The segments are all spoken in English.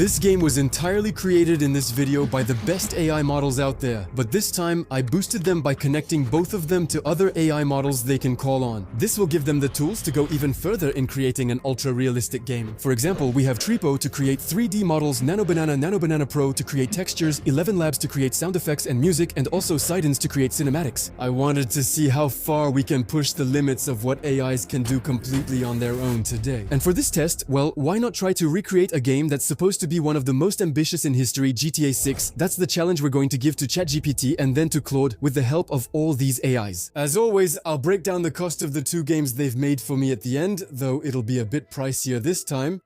This game was entirely created in this video by the best AI models out there, but this time I boosted them by connecting both of them to other AI models they can call on. This will give them the tools to go even further in creating an ultra-realistic game. For example, we have Tripo to create 3D models, Nano Banana Pro to create textures, 11 Labs to create sound effects and music, and also Sidens to create cinematics. I wanted to see how far we can push the limits of what AIs can do completely on their own today. And for this test, well, why not try to recreate a game that's supposed to be one of the most ambitious in history, GTA 6. That's the challenge we're going to give to ChatGPT and then to Claude with the help of all these AIs. As always, I'll break down the cost of the two games they've made for me at the end, though it'll be a bit pricier this time.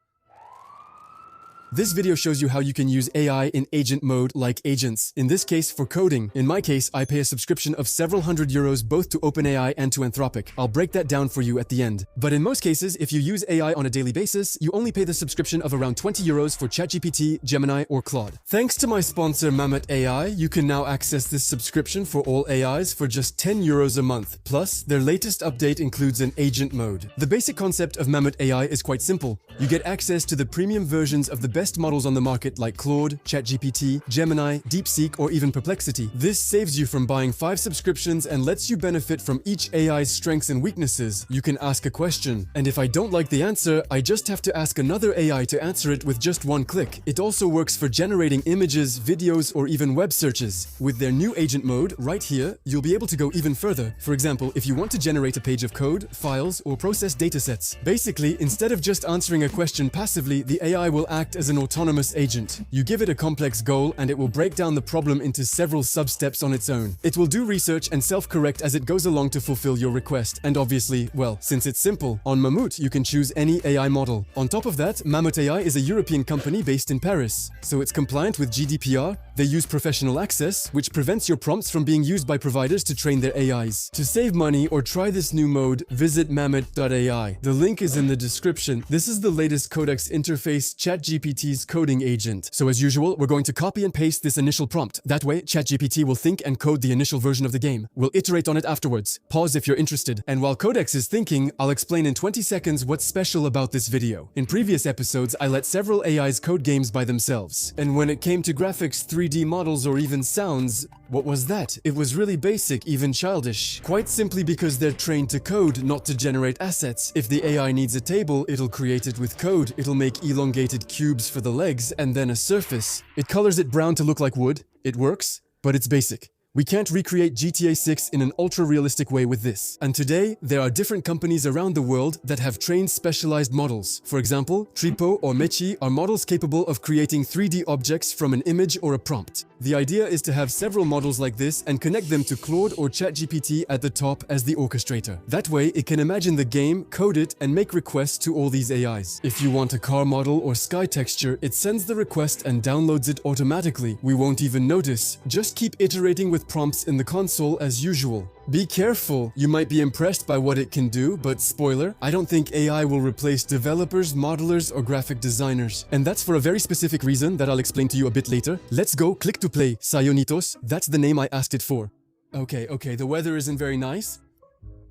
This video shows you how you can use AI in agent mode like agents, in this case for coding. In my case, I pay a subscription of several €100 both to OpenAI and to Anthropic. I'll break that down for you at the end. But in most cases, if you use AI on a daily basis, you only pay the subscription of around €20 for ChatGPT, Gemini, or Claude. Thanks to my sponsor Mammoth AI, you can now access this subscription for all AIs for just €10 a month. Plus, their latest update includes an agent mode. The basic concept of Mammoth AI is quite simple. You get access to the premium versions of the best models on the market like Claude, ChatGPT, Gemini, DeepSeek, or even Perplexity. This saves you from buying 5 subscriptions and lets you benefit from each AI's strengths and weaknesses. You can ask a question, and if I don't like the answer, I just have to ask another AI to answer it with just one click. It also works for generating images, videos, or even web searches. With their new agent mode, right here, you'll be able to go even further. For example, if you want to generate a page of code, files, or process datasets. Basically, instead of just answering a question passively, the AI will act as an autonomous agent. You give it a complex goal and it will break down the problem into several sub-steps on its own. It will do research and self-correct as it goes along to fulfill your request. And obviously, well, since it's simple, on Mammoth you can choose any AI model. On top of that, Mammoth AI is a European company based in Paris, so it's compliant with GDPR. They use professional access, which prevents your prompts from being used by providers to train their AIs. To save money or try this new mode, visit mammoth.ai. The link is in the description. This is the latest Codex interface, ChatGPT's coding agent. So as usual, we're going to copy and paste this initial prompt. That way, ChatGPT will think and code the initial version of the game. We'll iterate on it afterwards. Pause if you're interested. And while Codex is thinking, I'll explain in 20 seconds what's special about this video. In previous episodes, I let several AIs code games by themselves. And when it came to graphics, 3D models, or even sounds, what was that? It was really basic, even childish. Quite simply because they're trained to code, not to generate assets. If the AI needs a table, it'll create it with code. It'll make elongated cubes for the legs and then a surface. It colors it brown to look like wood. It works, but it's basic. We can't recreate GTA 6 in an ultra-realistic way with this. And today, there are different companies around the world that have trained specialized models. For example, Tripo or Mechi are models capable of creating 3D objects from an image or a prompt. The idea is to have several models like this and connect them to Claude or ChatGPT at the top as the orchestrator. That way, it can imagine the game, code it, and make requests to all these AIs. If you want a car model or sky texture, it sends the request and downloads it automatically. We won't even notice. Just keep iterating with prompts in the console as usual. Be careful, you might be impressed by what it can do, but spoiler, I don't think AI will replace developers, modelers, or graphic designers. And that's for a very specific reason that I'll explain to you a bit later. Let's go, click to play. Sayonitos, that's the name I asked it for. Okay, the weather isn't very nice.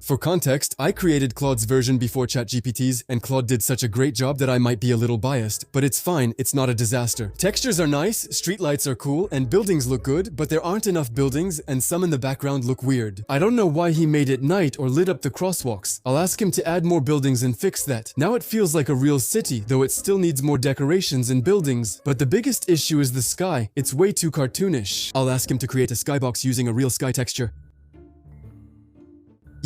For context, I created Claude's version before ChatGPT's, and Claude did such a great job that I might be a little biased, but it's fine, it's not a disaster. Textures are nice, streetlights are cool, and buildings look good, but there aren't enough buildings, and some in the background look weird. I don't know why he made it night or lit up the crosswalks. I'll ask him to add more buildings and fix that. Now it feels like a real city, though it still needs more decorations and buildings. But the biggest issue is the sky. It's way too cartoonish. I'll ask him to create a skybox using a real sky texture.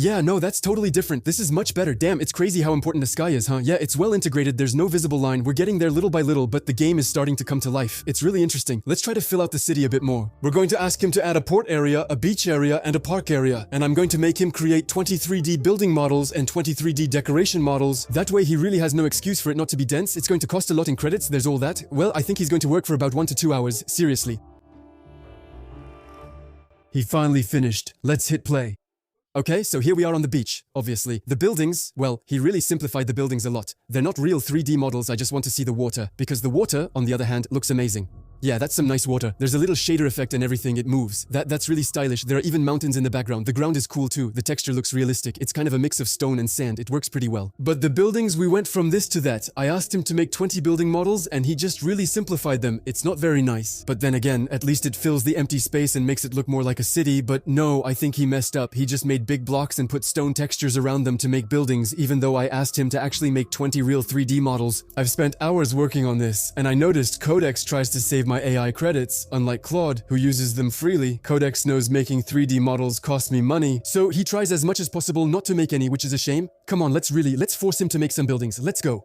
Yeah, no, that's totally different. This is much better. Damn, it's crazy how important the sky is, huh? Yeah, it's well integrated. There's no visible line. We're getting there little by little, but the game is starting to come to life. It's really interesting. Let's try to fill out the city a bit more. We're going to ask him to add a port area, a beach area, and a park area. And I'm going to make him create 23D building models and 23D decoration models. That way he really has no excuse for it not to be dense. It's going to cost a lot in credits. There's all that. Well, I think he's going to work for about 1 to 2 hours. Seriously. He finally finished. Let's hit play. Okay, so here we are on the beach, obviously. The buildings, well, he really simplified the buildings a lot. They're not real 3D models, I just want to see the water, because the water, on the other hand, looks amazing. Yeah, that's some nice water. There's a little shader effect and everything, it moves. That's really stylish. There are even mountains in the background. The ground is cool too. The texture looks realistic. It's kind of a mix of stone and sand. It works pretty well. But the buildings, we went from this to that. I asked him to make 20 building models and he just really simplified them. It's not very nice. But then again, at least it fills the empty space and makes it look more like a city. But no, I think he messed up. He just made big blocks and put stone textures around them to make buildings, even though I asked him to actually make 20 real 3D models. I've spent hours working on this, and I noticed Codex tries to save my AI credits. Unlike Claude, who uses them freely, Codex knows making 3D models costs me money, so he tries as much as possible not to make any, which is a shame. Come on, let's force him to make some buildings. Let's go.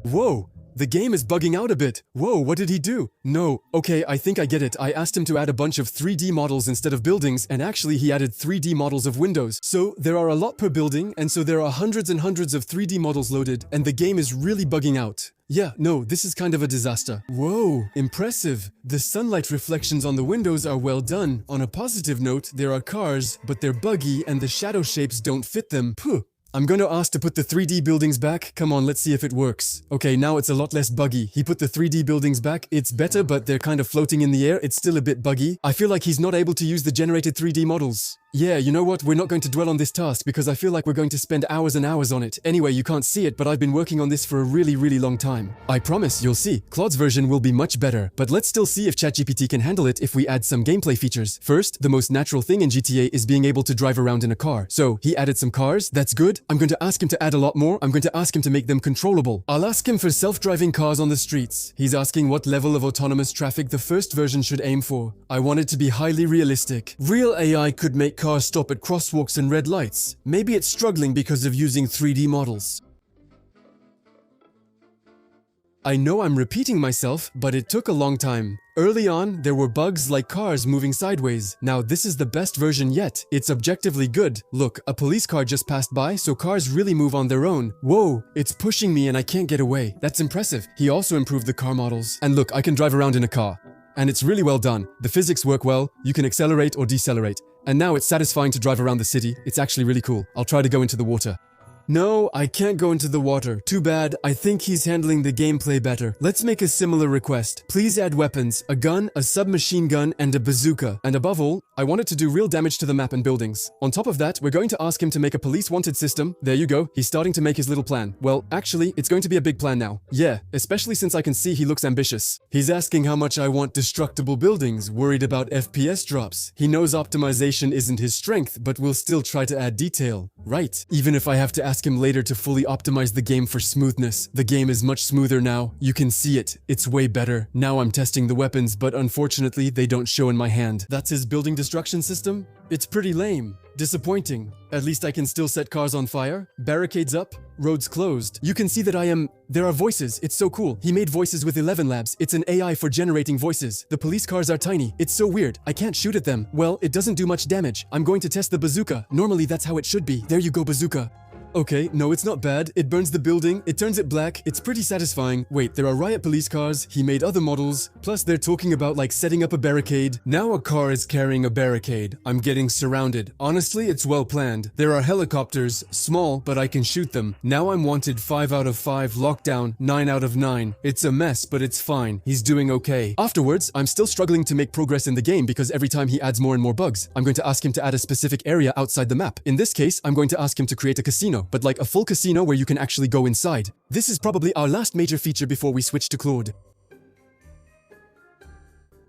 Whoa! The game is bugging out a bit. Whoa, what did he do? No. Okay, I think I get it. I asked him to add a bunch of 3D models instead of buildings, and actually he added 3D models of windows. So there are a lot per building, and so there are hundreds and hundreds of 3D models loaded, and the game is really bugging out. Yeah, no, this is kind of a disaster. Whoa, impressive. The sunlight reflections on the windows are well done. On a positive note, there are cars, but they're buggy and the shadow shapes don't fit them. Puh. I'm going to ask to put the 3D buildings back. Come on, let's see if it works. Okay, now it's a lot less buggy. He put the 3D buildings back. It's better, but they're kind of floating in the air. It's still a bit buggy. I feel like he's not able to use the generated 3D models. Yeah, you know what? We're not going to dwell on this task because I feel like we're going to spend hours and hours on it. Anyway, you can't see it, but I've been working on this for a really, really long time. I promise, you'll see. Claude's version will be much better, but let's still see if ChatGPT can handle it if we add some gameplay features. First, the most natural thing in GTA is being able to drive around in a car. So, he added some cars. That's good. I'm going to ask him to add a lot more. I'm going to ask him to make them controllable. I'll ask him for self-driving cars on the streets. He's asking what level of autonomous traffic the first version should aim for. I want it to be highly realistic. Real AI could make cars stop at crosswalks and red lights. Maybe it's struggling because of using 3D models. I know I'm repeating myself, but it took a long time. Early on, there were bugs like cars moving sideways. Now this is the best version yet. It's objectively good. Look, a police car just passed by, so cars really move on their own. Whoa, it's pushing me and I can't get away. That's impressive. He also improved the car models. And look, I can drive around in a car. And it's really well done. The physics work well. You can accelerate or decelerate. And now it's satisfying to drive around the city. It's actually really cool. I'll try to go into the water. No, I can't go into the water. Too bad. I think he's handling the gameplay better. Let's make a similar request. Please add weapons, a gun, a submachine gun, and a bazooka. And above all, I want it to do real damage to the map and buildings. On top of that, we're going to ask him to make a police wanted system. There you go. He's starting to make his little plan. Well, actually, it's going to be a big plan now. Yeah, especially since I can see he looks ambitious. He's asking how much I want destructible buildings, worried about FPS drops. He knows optimization isn't his strength, but will still try to add detail. Right. Even if I have to ask him later to fully optimize the game for smoothness. The game is much smoother now. You can see it. It's way better. Now I'm testing the weapons, but unfortunately they don't show in my hand. That's his building destruction system? It's pretty lame. Disappointing. At least I can still set cars on fire. Barricades up. Roads closed. You can see that there are voices. It's so cool. He made voices with 11 Labs. It's an AI for generating voices. The police cars are tiny. It's so weird. I can't shoot at them. Well, it doesn't do much damage. I'm going to test the bazooka. Normally that's how it should be. There you go, bazooka. Okay, no, it's not bad. It burns the building, it turns it black, it's pretty satisfying. Wait, there are riot police cars, he made other models, plus they're talking about like setting up a barricade. Now a car is carrying a barricade. I'm getting surrounded. Honestly, it's well planned. There are helicopters, small, but I can shoot them. Now I'm wanted 5 out of 5, lockdown 9 out of 9. It's a mess, but it's fine. He's doing okay. Afterwards, I'm still struggling to make progress in the game because every time he adds more and more bugs. I'm going to ask him to add a specific area outside the map. In this case, I'm going to ask him to create a casino, but like a full casino where you can actually go inside. This is probably our last major feature before we switch to Claude.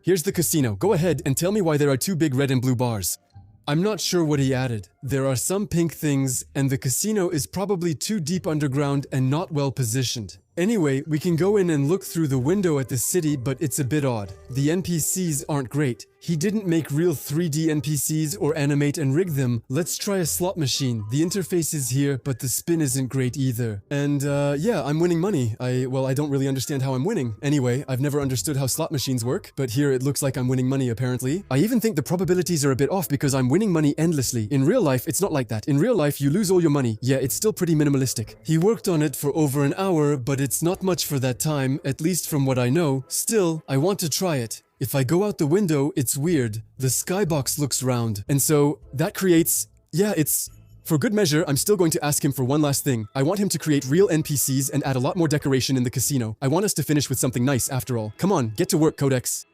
Here's the casino. Go ahead and tell me why there are 2 big red and blue bars. I'm not sure what he added. There are some pink things, and the casino is probably too deep underground and not well positioned. Anyway, we can go in and look through the window at the city, but it's a bit odd. The NPCs aren't great. He didn't make real 3D NPCs or animate and rig them. Let's try a slot machine. The interface is here, but the spin isn't great either. And yeah, I'm winning money. I don't really understand how I'm winning. Anyway, I've never understood how slot machines work, but here it looks like I'm winning money apparently. I even think the probabilities are a bit off because I'm winning money endlessly. In real life, it's not like that. In real life, you lose all your money. Yeah, it's still pretty minimalistic. He worked on it for over an hour, but it's not much for that time, at least from what I know. Still, I want to try it. If I go out the window, it's weird. The skybox looks round. And so, that creates... yeah, it's For good measure, I'm still going to ask him for one last thing. I want him to create real NPCs and add a lot more decoration in the casino. I want us to finish with something nice after all. Come on, get to work, Codex.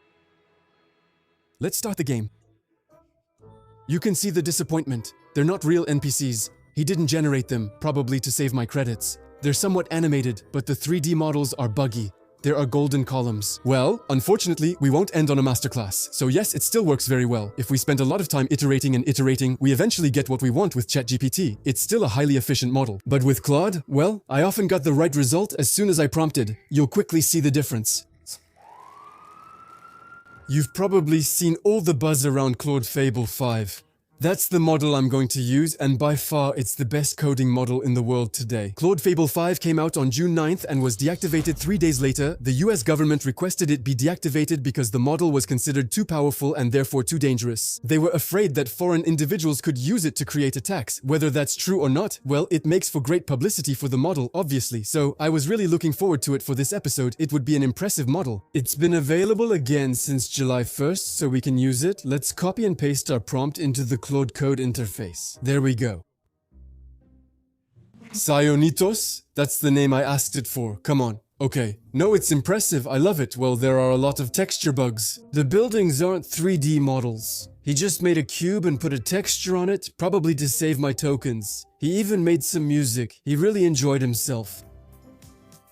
Let's start the game. You can see the disappointment. They're not real NPCs. He didn't generate them, probably to save my credits. They're somewhat animated, but the 3D models are buggy. There are golden columns. Well, unfortunately, we won't end on a masterclass. So yes, it still works very well. If we spend a lot of time iterating and iterating, we eventually get what we want with ChatGPT. It's still a highly efficient model. But with Claude, well, I often got the right result as soon as I prompted. You'll quickly see the difference. You've probably seen all the buzz around Claude Fable 5. That's the model I'm going to use, and by far it's the best coding model in the world today. Claude Fable 5 came out on June 9th and was deactivated 3 days later. The US government requested it be deactivated because the model was considered too powerful and therefore too dangerous. They were afraid that foreign individuals could use it to create attacks. Whether that's true or not, well, it makes for great publicity for the model, obviously. So I was really looking forward to it for this episode. It would be an impressive model. It's been available again since July 1st, so we can use it. Let's copy and paste our prompt into the Claude Code interface. There we go. Sionitos? That's the name I asked it for. Come on. Okay. No, it's impressive. I love it. Well, there are a lot of texture bugs. The buildings aren't 3D models. He just made a cube and put a texture on it, probably to save my tokens. He even made some music. He really enjoyed himself.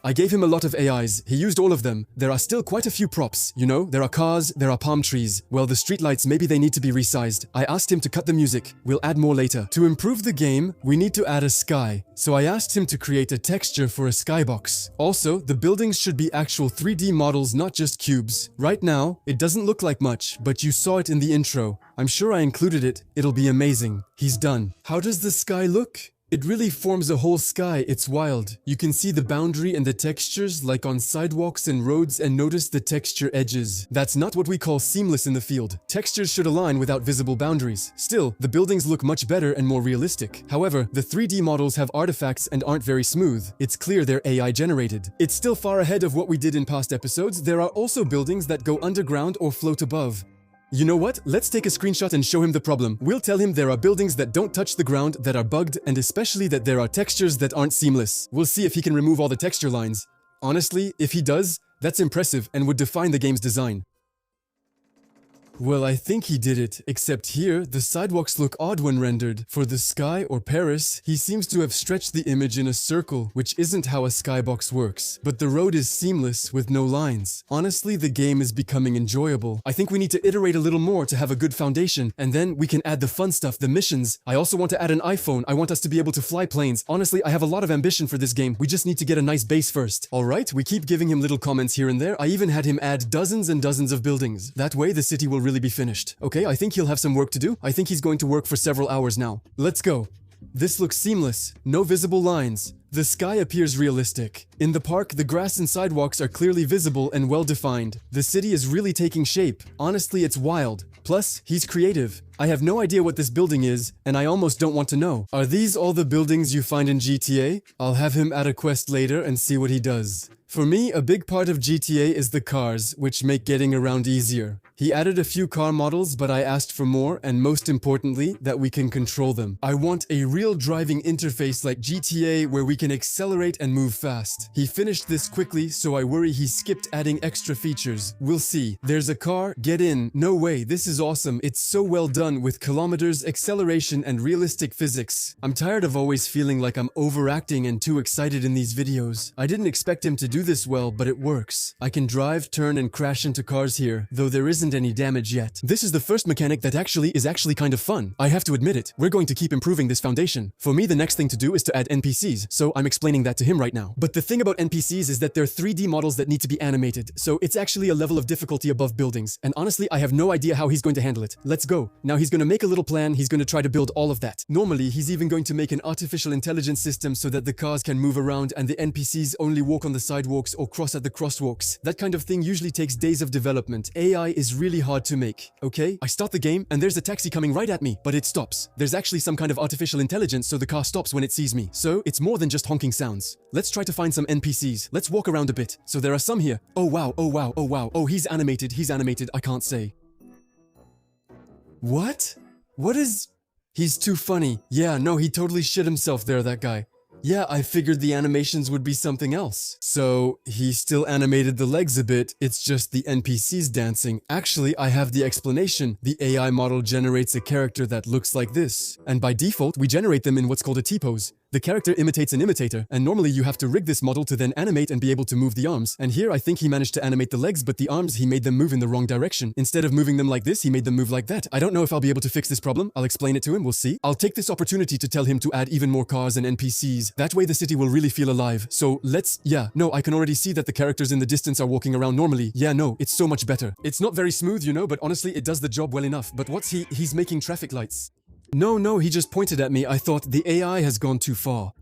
I gave him a lot of AIs. He used all of them. There are still quite a few props, you know? There are cars, there are palm trees. Well, the streetlights, maybe they need to be resized. I asked him to cut the music. We'll add more later. To improve the game, we need to add a sky. So I asked him to create a texture for a skybox. Also, the buildings should be actual 3D models, not just cubes. Right now, it doesn't look like much, but you saw it in the intro. I'm sure I included it. It'll be amazing. He's done. How does the sky look? It really forms a whole sky. It's wild. You can see the boundary and the textures like on sidewalks and roads, and notice the texture edges. That's not what we call seamless in the field. Textures should align without visible boundaries. Still, the buildings look much better and more realistic. However, the 3D models have artifacts and aren't very smooth. It's clear they're AI generated. It's still far ahead of what we did in past episodes. There are also buildings that go underground or float above. You know what? Let's take a screenshot and show him the problem. We'll tell him there are buildings that don't touch the ground, that are bugged, and especially that there are textures that aren't seamless. We'll see if he can remove all the texture lines. Honestly, if he does, that's impressive and would define the game's design. Well, I think he did it, except here, the sidewalks look odd when rendered. For the sky or Paris, he seems to have stretched the image in a circle, which isn't how a skybox works. But the road is seamless with no lines. Honestly, the game is becoming enjoyable. I think we need to iterate a little more to have a good foundation, and then we can add the fun stuff, the missions. I also want to add an iPhone. I want us to be able to fly planes. Honestly, I have a lot of ambition for this game. We just need to get a nice base first. Alright, we keep giving him little comments here and there. I even had him add dozens and dozens of buildings. That way, the city will really be finished. Okay, I think he'll have some work to do. I think he's going to work for several hours now. Let's go. This looks seamless. No visible lines. The sky appears realistic. In the park, the grass and sidewalks are clearly visible and well-defined. The city is really taking shape. Honestly, it's wild. Plus, he's creative. I have no idea what this building is, and I almost don't want to know. Are these all the buildings you find in GTA? I'll have him add a quest later and see what he does. For me, a big part of GTA is the cars, which make getting around easier. He added a few car models, but I asked for more, and most importantly, that we can control them. I want a real driving interface like GTA where we can accelerate and move fast. He finished this quickly, so I worry he skipped adding extra features. We'll see. There's a car, get in. No way, this is awesome. It's so well done with kilometers, acceleration, and realistic physics. I'm tired of always feeling like I'm overacting and too excited in these videos. I didn't expect him to do this well, but it works. I can drive, turn, and crash into cars here, though there isn't any damage yet. This is the first mechanic that is actually kind of fun. I have to admit it. We're going to keep improving this foundation. For me, the next thing to do is to add NPCs, so I'm explaining that to him right now. But the thing about NPCs is that they're 3D models that need to be animated, so it's actually a level of difficulty above buildings. And honestly, I have no idea how he's going to handle it. Let's go. Now he's going to make a little plan. He's going to try to build all of that. Normally, he's even going to make an artificial intelligence system so that the cars can move around and the NPCs only walk on the sidewalks or cross at the crosswalks. That kind of thing usually takes days of development. AI is really hard to make, okay? I start the game and there's a taxi coming right at me, but it stops. There's actually some kind of artificial intelligence, so the car stops when it sees me. So it's more than just honking sounds. Let's try to find some NPCs. Let's walk around a bit. So there are some here. Oh wow, oh wow, oh wow. Oh, he's animated, I can't say. What? What is... He's too funny. Yeah, no, he totally shit himself there, that guy. Yeah, I figured the animations would be something else. So, he still animated the legs a bit, it's just the NPCs dancing. Actually, I have the explanation. The AI model generates a character that looks like this. And by default, we generate them in what's called a T-pose. The character imitates an imitator, and normally you have to rig this model to then animate and be able to move the arms. And here I think he managed to animate the legs, but the arms, he made them move in the wrong direction. Instead of moving them like this, he made them move like that. I don't know if I'll be able to fix this problem. I'll explain it to him, we'll see. I'll take this opportunity to tell him to add even more cars and NPCs. That way the city will really feel alive. So I can already see that the characters in the distance are walking around normally. Yeah, no, it's so much better. It's not very smooth, you know, but honestly, it does the job well enough. But he's making traffic lights. No, he just pointed at me. I thought the AI has gone too far.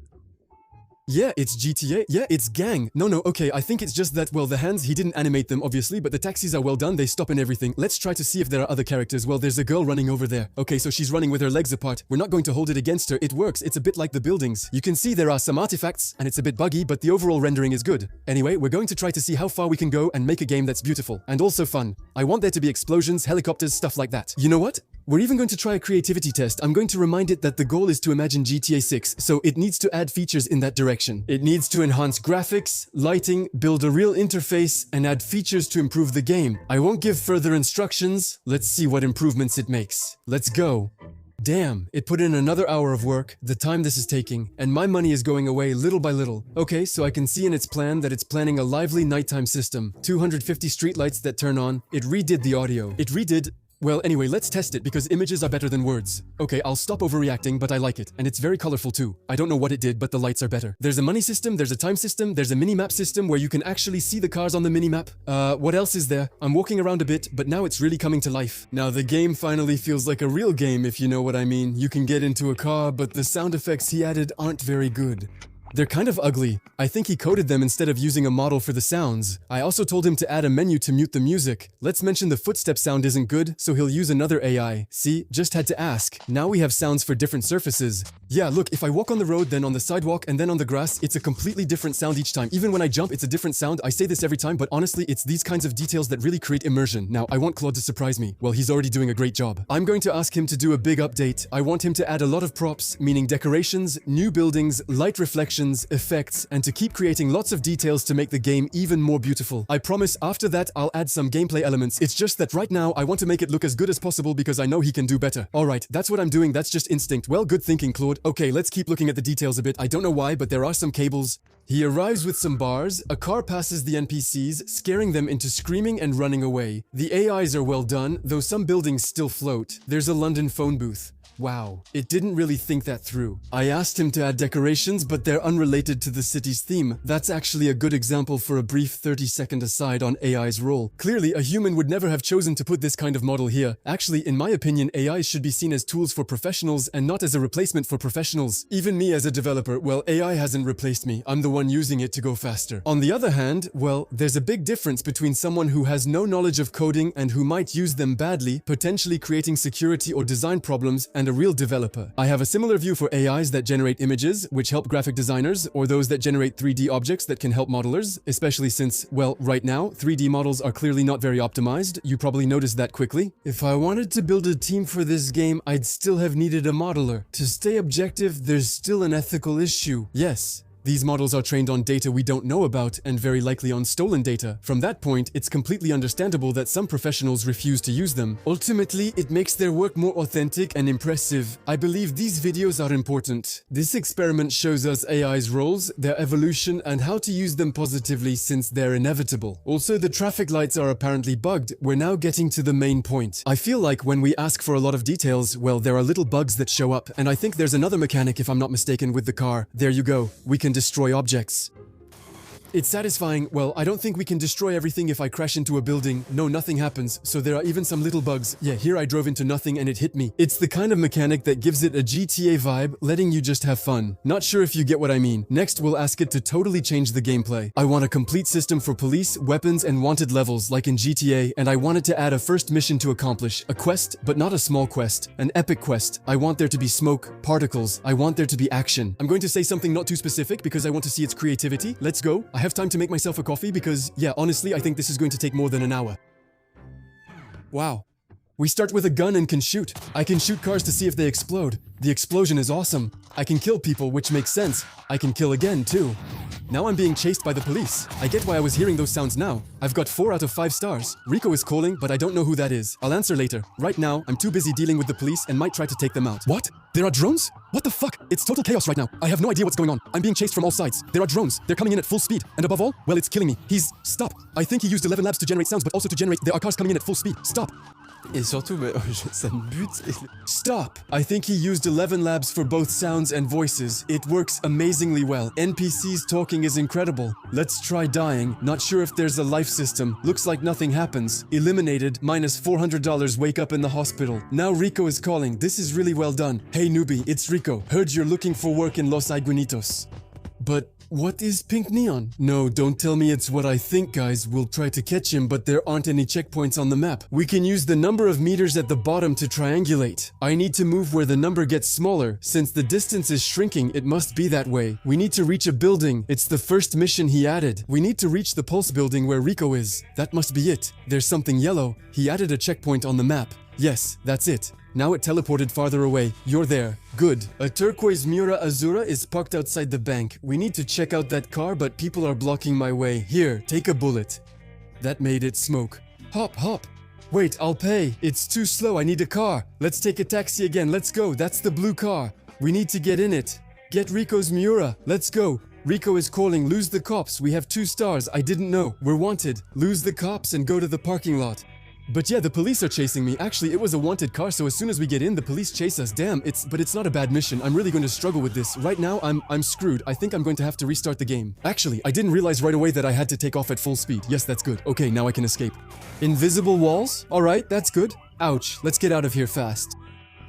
Yeah, it's GTA. Yeah, it's gang. No, okay, I think it's just that, well, the hands, he didn't animate them, obviously, but the taxis are well done, they stop and everything. Let's try to see if there are other characters. Well, there's a girl running over there. Okay, so she's running with her legs apart. We're not going to hold it against her. It works. It's a bit like the buildings. You can see there are some artifacts, and it's a bit buggy, but the overall rendering is good. Anyway, we're going to try to see how far we can go and make a game that's beautiful, and also fun. I want there to be explosions, helicopters, stuff like that. You know what? We're even going to try a creativity test. I'm going to remind it that the goal is to imagine GTA 6, so it needs to add features in that direction. It needs to enhance graphics, lighting, build a real interface, and add features to improve the game. I won't give further instructions. Let's see what improvements it makes. Let's go. Damn, it put in another hour of work, the time this is taking, and my money is going away little by little. Okay, so I can see in its plan that it's planning a lively nighttime system. 250 streetlights that turn on. It redid the audio. Well, anyway, let's test it because images are better than words. Okay, I'll stop overreacting, but I like it. And it's very colorful too. I don't know what it did, but the lights are better. There's a money system, there's a time system, there's a mini-map system where you can actually see the cars on the mini-map. What else is there? I'm walking around a bit, but now it's really coming to life. Now the game finally feels like a real game, if you know what I mean. You can get into a car, but the sound effects he added aren't very good. They're kind of ugly. I think he coded them instead of using a model for the sounds. I also told him to add a menu to mute the music. Let's mention the footstep sound isn't good, so he'll use another AI. See, just had to ask. Now we have sounds for different surfaces. Yeah, look, if I walk on the road, then on the sidewalk, and then on the grass, it's a completely different sound each time. Even when I jump, it's a different sound. I say this every time, but honestly, it's these kinds of details that really create immersion. Now, I want Claude to surprise me. Well, he's already doing a great job. I'm going to ask him to do a big update. I want him to add a lot of props, meaning decorations, new buildings, light reflections, effects, and to keep creating lots of details to make the game even more beautiful. I promise after that I'll add some gameplay elements. It's just that right now I want to make it look as good as possible because I know he can do better. Alright, that's what I'm doing, that's just instinct. Well, good thinking, Claude. Okay, let's keep looking at the details a bit. I don't know why, but there are some cables. He arrives with some bars, a car passes the NPCs, scaring them into screaming and running away. The AIs are well done, though some buildings still float. There's a London phone booth. Wow, it didn't really think that through. I asked him to add decorations, but they're unrelated to the city's theme. That's actually a good example for a brief 30-second aside on AI's role. Clearly, a human would never have chosen to put this kind of model here. Actually, in my opinion, AIs should be seen as tools for professionals and not as a replacement for professionals. Even me as a developer, well, AI hasn't replaced me. I'm the one using it to go faster. On the other hand, well, there's a big difference between someone who has no knowledge of coding and who might use them badly, potentially creating security or design problems, and a real developer. I have a similar view for AIs that generate images, which help graphic designers, or those that generate 3D objects that can help modelers, especially since, well, right now, 3D models are clearly not very optimized. You probably noticed that quickly. If I wanted to build a team for this game, I'd still have needed a modeler. To stay objective, there's still an ethical issue. Yes. These models are trained on data we don't know about and very likely on stolen data. From that point, it's completely understandable that some professionals refuse to use them. Ultimately, it makes their work more authentic and impressive. I believe these videos are important. This experiment shows us AI's roles, their evolution, and how to use them positively since they're inevitable. Also, the traffic lights are apparently bugged. We're now getting to the main point. I feel like when we ask for a lot of details, well, there are little bugs that show up, and I think there's another mechanic, if I'm not mistaken, with the car. There you go. We can destroy objects. It's satisfying. Well, I don't think we can destroy everything if I crash into a building. No, nothing happens. So there are even some little bugs. Yeah, here I drove into nothing and it hit me. It's the kind of mechanic that gives it a GTA vibe, letting you just have fun. Not sure if you get what I mean. Next, we'll ask it to totally change the gameplay. I want a complete system for police, weapons, and wanted levels like in GTA, and I wanted to add a first mission to accomplish. A quest, but not a small quest. An epic quest. I want there to be smoke, particles. I want there to be action. I'm going to say something not too specific because I want to see its creativity. Let's go. I have time to make myself a coffee because, yeah, honestly, I think this is going to take more than an hour. Wow. We start with a gun and can shoot. I can shoot cars to see if they explode. The explosion is awesome. I can kill people, which makes sense. I can kill again, too. Now I'm being chased by the police. I get why I was hearing those sounds now. I've got 4 out of 5 stars. Rico is calling, but I don't know who that is. I'll answer later. Right now, I'm too busy dealing with the police and might try to take them out. What? There are drones? What the fuck? It's total chaos right now. I have no idea what's going on. I'm being chased from all sides. There are drones. They're coming in at full speed. And above all, well, it's killing me. Stop. I think he used 11 labs to generate sounds, but also to generate... There are cars coming in at full speed. Stop. Et surtout, ça me bute. Stop! I think he used 11 labs for both sounds and voices. It works amazingly well. NPCs talking is incredible. Let's try dying. Not sure if there's a life system. Looks like nothing happens. Eliminated. Minus $400. Wake up in the hospital. Now Rico is calling. This is really well done. Hey newbie, it's Rico. Heard you're looking for work in Los Iguanitos. But... what is pink neon? No, don't tell me it's what I think, guys. We'll try to catch him, but there aren't any checkpoints on the map. We can use the number of meters at the bottom to triangulate. I need to move where the number gets smaller. Since the distance is shrinking, it must be that way. We need to reach a building. It's the first mission he added. We need to reach the Pulse building where Rico is. That must be it. There's something yellow. He added a checkpoint on the map. Yes, that's it. Now it teleported farther away. You're there. Good. A turquoise Miura Azura is parked outside the bank. We need to check out that car, but people are blocking my way. Here, take a bullet. That made it smoke. Hop, hop. Wait, I'll pay. It's too slow. I need a car. Let's take a taxi again. Let's go. That's the blue car. We need to get in it. Get Rico's Miura. Let's go. Rico is calling. Lose the cops. We have 2 stars. I didn't know. We're wanted. Lose the cops and go to the parking lot. But yeah, the police are chasing me. Actually, it was a wanted car, so as soon as we get in, the police chase us. Damn, but it's not a bad mission. I'm really going to struggle with this. Right now, I'm screwed. I think I'm going to have to restart the game. Actually, I didn't realize right away that I had to take off at full speed. Yes, that's good. Okay, now I can escape. Invisible walls? Alright, that's good. Ouch, let's get out of here fast.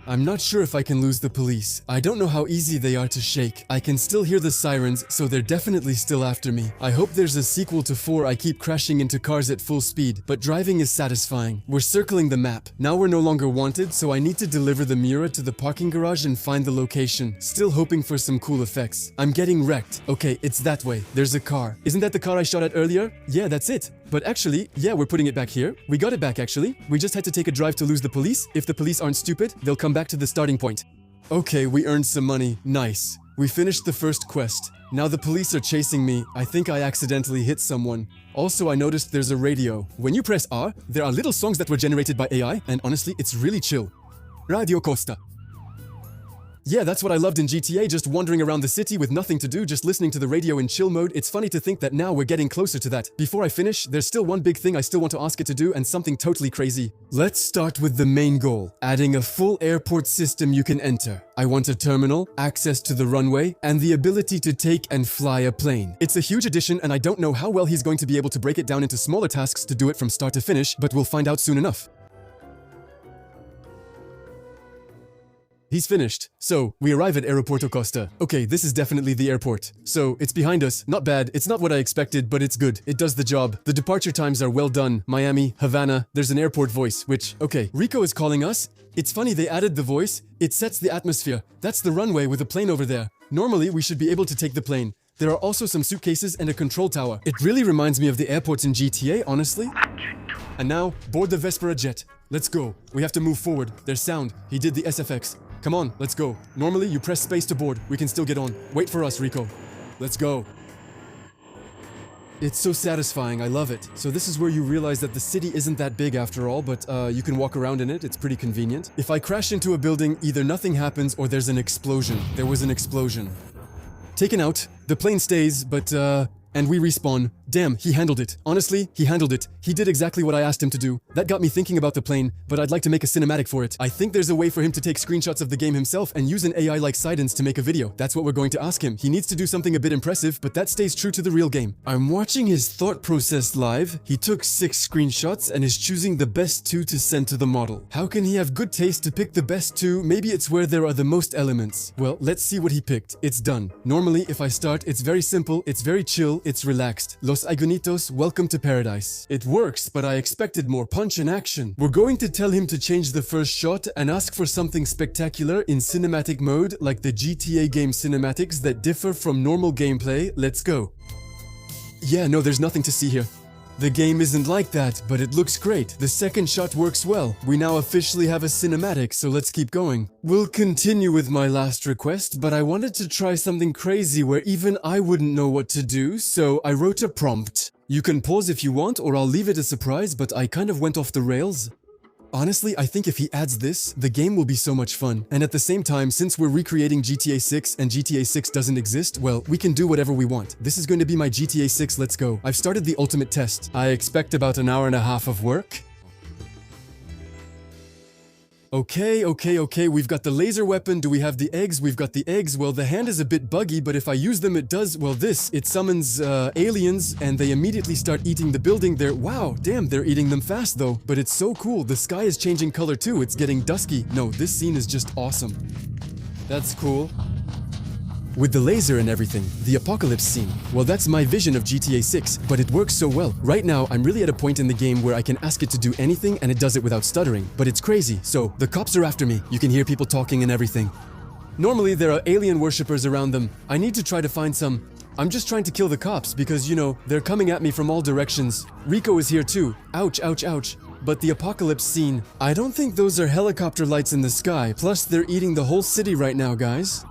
I'm not sure if I can lose the police. I don't know how easy they are to shake. I can still hear the sirens, so they're definitely still after me. I hope there's a sequel to 4. I keep crashing into cars at full speed, but driving is satisfying. We're circling the map. Now we're no longer wanted, so I need to deliver the Miura to the parking garage and find the location. Still hoping for some cool effects. I'm getting wrecked. Okay, it's that way. There's a car. Isn't that the car I shot at earlier? Yeah, that's it. But actually, yeah, we're putting it back here. We got it back actually. We just had to take a drive to lose the police. If the police aren't stupid, they'll come back to the starting point. Okay, we earned some money. Nice. We finished the first quest. Now the police are chasing me. I think I accidentally hit someone. Also, I noticed there's a radio. When you press R, there are little songs that were generated by AI, and honestly, it's really chill. Radio Costa. Yeah, that's what I loved in GTA, just wandering around the city with nothing to do, just listening to the radio in chill mode. It's funny to think that now we're getting closer to that. Before I finish, there's still one big thing I still want to ask it to do, and something totally crazy. Let's start with the main goal, adding a full airport system you can enter. I want a terminal, access to the runway, and the ability to take and fly a plane. It's a huge addition, and I don't know how well he's going to be able to break it down into smaller tasks to do it from start to finish, but we'll find out soon enough. He's finished. So, we arrive at Aeroporto Costa. Okay, this is definitely the airport. So, it's behind us. Not bad. It's not what I expected, but it's good. It does the job. The departure times are well done. Miami, Havana, there's an airport voice, which, okay, Rico is calling us. It's funny they added the voice. It sets the atmosphere. That's the runway with a plane over there. Normally, we should be able to take the plane. There are also some suitcases and a control tower. It really reminds me of the airports in GTA, honestly. And now, board the Vespera jet. Let's go. We have to move forward. There's sound. He did the SFX. Come on, let's go. Normally, you press space to board. We can still get on. Wait for us, Rico. Let's go. It's so satisfying. I love it. So this is where you realize that the city isn't that big after all, but you can walk around in it. It's pretty convenient. If I crash into a building, either nothing happens or there's an explosion. There was an explosion. Taken out. The plane stays, but and we respawn. Damn, he handled it. Honestly, he handled it. He did exactly what I asked him to do. That got me thinking about the plane, but I'd like to make a cinematic for it. I think there's a way for him to take screenshots of the game himself and use an AI like Sidens to make a video. That's what we're going to ask him. He needs to do something a bit impressive, but that stays true to the real game. I'm watching his thought process live. He took 6 screenshots and is choosing the best 2 to send to the model. How can he have good taste to pick the best 2? Maybe it's where there are the most elements. Well, let's see what he picked. It's done. Normally, if I start, it's very simple, it's very chill, it's relaxed. Los Iguanitos, welcome to paradise. It works, but I expected more punch and action. We're going to tell him to change the first shot and ask for something spectacular in cinematic mode, like the GTA game cinematics that differ from normal gameplay. Let's go. Yeah, no, there's nothing to see here. The game isn't like that, but it looks great. The second shot works well. We now officially have a cinematic, so let's keep going. We'll continue with my last request, but I wanted to try something crazy where even I wouldn't know what to do, so I wrote a prompt. You can pause if you want, or I'll leave it a surprise, but I kind of went off the rails. Honestly, I think if he adds this, the game will be so much fun. And at the same time, since we're recreating GTA 6 and GTA 6 doesn't exist, well, we can do whatever we want. This is going to be my GTA 6 Let's Go. I've started the ultimate test. I expect about an hour and a half of work. Okay, we've got the laser weapon. Do we have the eggs? We've got the eggs. Well, the hand is a bit buggy, but if I use them, it does, well, it summons aliens, and they immediately start eating the building there. Wow, damn, they're eating them fast, though. But it's so cool. The sky is changing color, too. It's getting dusky. No, this scene is just awesome. That's cool. With the laser and everything, the apocalypse scene, well, that's my vision of GTA 6, but it works so well. Right now, I'm really at a point in the game where I can ask it to do anything and it does it without stuttering, but it's crazy. So, the cops are after me. You can hear people talking and everything. Normally, there are alien worshippers around them. I need to try to find some. I'm just trying to kill the cops because, you know, they're coming at me from all directions. Rico is here too. Ouch, ouch, ouch. But the apocalypse scene, I don't think those are helicopter lights in the sky. Plus, they're eating the whole city right now, guys.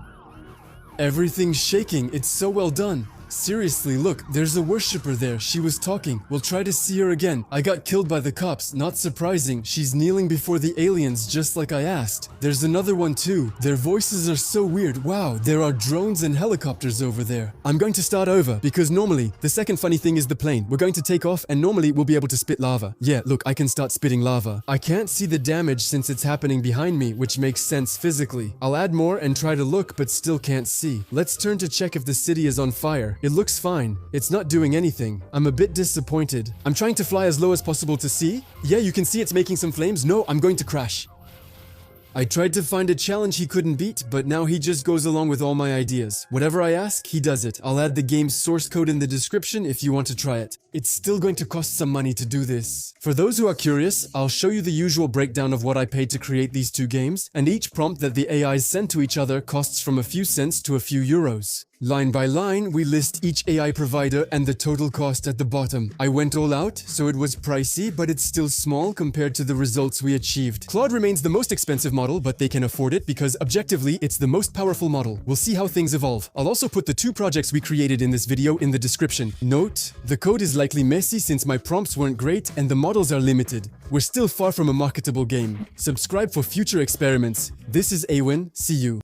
Everything's shaking. It's so well done. Seriously, look, there's a worshipper there. She was talking. We'll try to see her again. I got killed by the cops. Not surprising. She's kneeling before the aliens just like I asked. There's another one too. Their voices are so weird. Wow, there are drones and helicopters over there. I'm going to start over because normally, the second funny thing is the plane. We're going to take off and normally we'll be able to spit lava. Yeah, look, I can start spitting lava. I can't see the damage since it's happening behind me, which makes sense physically. I'll add more and try to look, but still can't see. Let's turn to check if the city is on fire. It looks fine. It's not doing anything. I'm a bit disappointed. I'm trying to fly as low as possible to see. Yeah, you can see it's making some flames. No, I'm going to crash. I tried to find a challenge he couldn't beat, but now he just goes along with all my ideas. Whatever I ask, he does it. I'll add the game's source code in the description if you want to try it. It's still going to cost some money to do this. For those who are curious, I'll show you the usual breakdown of what I paid to create these two games, and each prompt that the AIs send to each other costs from a few cents to a few euros. Line by line, we list each AI provider and the total cost at the bottom. I went all out, so it was pricey, but it's still small compared to the results we achieved. Claude remains the most expensive model, but they can afford it because objectively, it's the most powerful model. We'll see how things evolve. I'll also put the two projects we created in this video in the description. Note, the code is likely messy since my prompts weren't great and the models are limited. We're still far from a marketable game. Subscribe for future experiments. This is Awen. See you.